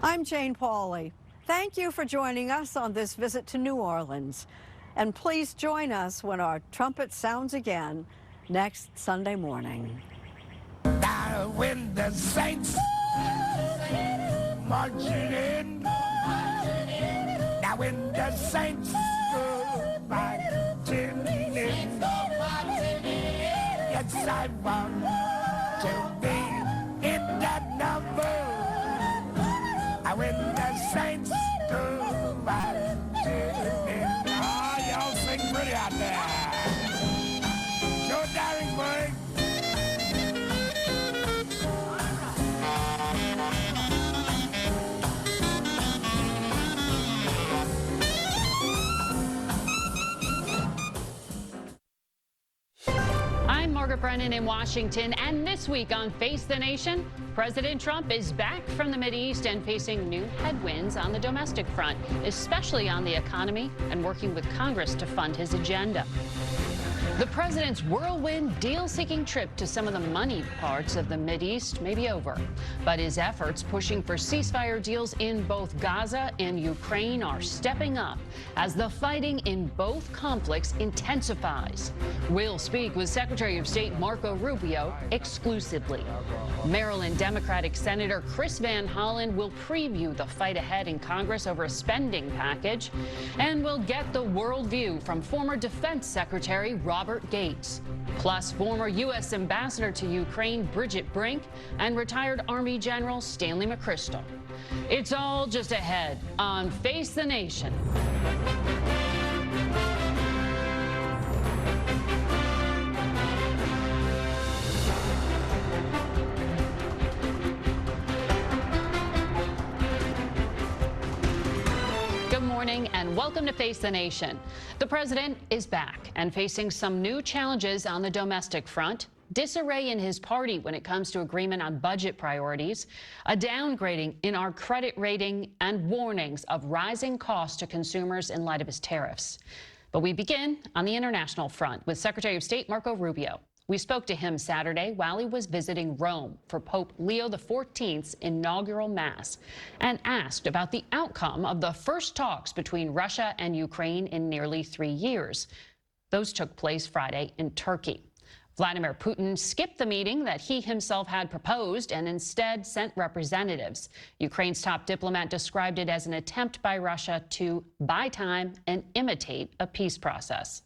I'm Jane Pauley. Thank you for joining us on this visit to New Orleans. And please join us when our trumpet sounds again next Sunday morning. Now when the saints marching in, now when the saints go marching in, yes, I want to be in that number. When the saints go marching in. Oh, y'all sing pretty out there. Joe Daringburg. I'm Margaret Brennan in Washington, and this week on Face the Nation, President Trump is back from the Mideast and facing new headwinds on the domestic front, especially on the economy and working with Congress to fund his agenda. The president's whirlwind deal-seeking trip to some of the moneyed parts of the Mideast may be over, but his efforts pushing for ceasefire deals in both Gaza and Ukraine are stepping up as the fighting in both conflicts intensifies. We'll speak with Secretary of State Marco Rubio exclusively. Maryland Democratic Senator Chris Van Hollen will preview the fight ahead in Congress over a spending package, and we'll get the worldview from former Defense Secretary Robert Gates, plus former U.S. Ambassador to Ukraine Bridget Brink and retired Army General Stanley McChrystal. It's all just ahead on Face the Nation. Good morning and welcome to Face the Nation. The president is back and facing some new challenges on the domestic front. Disarray in his party when it comes to agreement on budget priorities, a downgrading in our credit rating, and warnings of rising costs to consumers in light of his tariffs. But we begin on the international front with Secretary of State Marco Rubio. We spoke to him Saturday while he was visiting Rome for Pope Leo XIV's inaugural Mass and asked about the outcome of the first talks between Russia and Ukraine in nearly 3 years. Those took place Friday in Turkey. Vladimir Putin skipped the meeting that he himself had proposed and instead sent representatives. Ukraine's top diplomat described it as an attempt by Russia to buy time and imitate a peace process.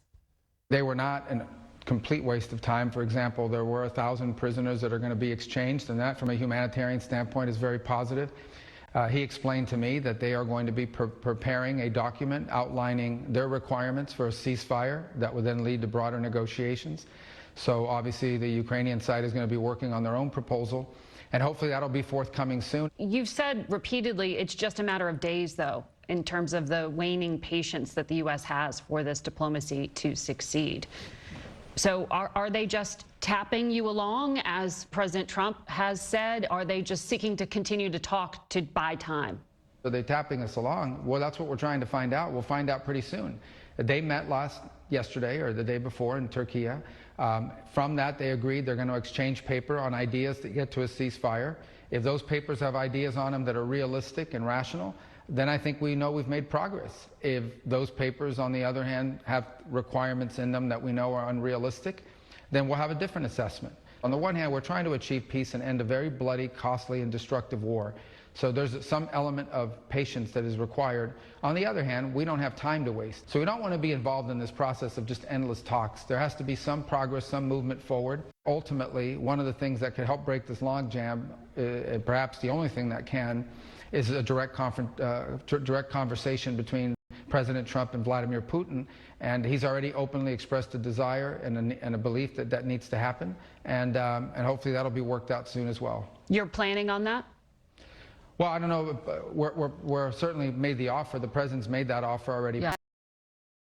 They were not a complete waste of time. For example, there were 1,000 prisoners that are going to be exchanged, and that from a humanitarian standpoint is very positive. He explained to me that they are going to be preparing a document outlining their requirements for a ceasefire that would then lead to broader negotiations. So obviously the Ukrainian side is going to be working on their own proposal, and hopefully that'll be forthcoming soon. You've said repeatedly it's just a matter of days, though, in terms of the waning patience that the U.S. has for this diplomacy to succeed. So are they just tapping you along, as President Trump has said? Are they just seeking to continue to talk to buy time? Are they tapping us along? Well, that's what we're trying to find out. We'll find out pretty soon. They met yesterday or the day before in Turkey. From that, they agreed they're going to exchange paper on ideas to get to a ceasefire. If those papers have ideas on them that are realistic and rational, then I think we know we've made progress. If those papers, on the other hand, have requirements in them that we know are unrealistic, then we'll have a different assessment. On the one hand, we're trying to achieve peace and end a very bloody, costly, and destructive war. So there's some element of patience that is required. On the other hand, we don't have time to waste. So we don't want to be involved in this process of just endless talks. There has to be some progress, some movement forward. Ultimately, one of the things that could help break this logjam, perhaps the only thing that can, is a direct conversation between President Trump and Vladimir Putin, and he's already openly expressed a desire and a belief that that needs to happen, and hopefully that'll be worked out soon as well. You're planning on that? Well, I don't know. We're certainly made the offer. The president's made that offer already. Yeah.